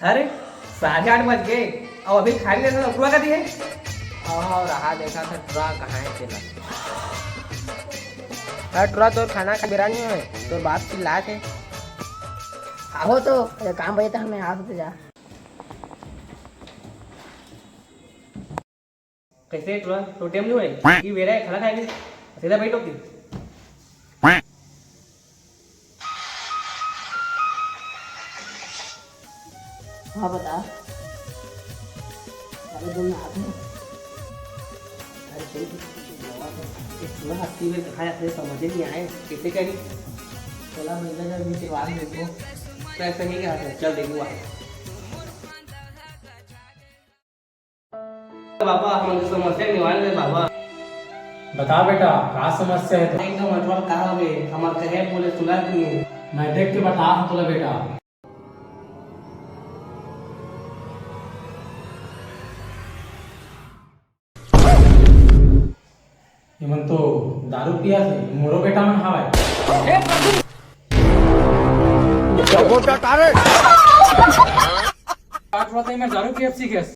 अरे 8:30 बज गए और अभी खाली रहता तो का दी है। और रहा देखा था टुरा कहाँ है तेरा। अरे टुरा तोर खाना का बेरा नहीं है, तोर बाप की लाश है। आहो तो काम बजे तक हमें आ तो जा। कैसे तुरा तो टाइम नहीं हुए कि बेरा है खाना खाएंगे सीधा बैठो की। हाँ बता। अरे तुम हाथ में अरे कोई इतना हफ्ती में खाया थे समझ नहीं आए कैसे करी। चला महीना जब भी त्योहार देखो तो ऐसा ही क्या है। चल देखो बाबा हमारी समस्या निवारण है बाबा। बता बेटा क्या समस्या है तो? एक तो मतलब कहा गए हमारे कहे बोले सुना नहीं है। मैं देख के बता हूँ तुला बेटा। इमन तो दारू पिया थे मोरो बेटा मन हवाए। मैं दारू पिया सीखे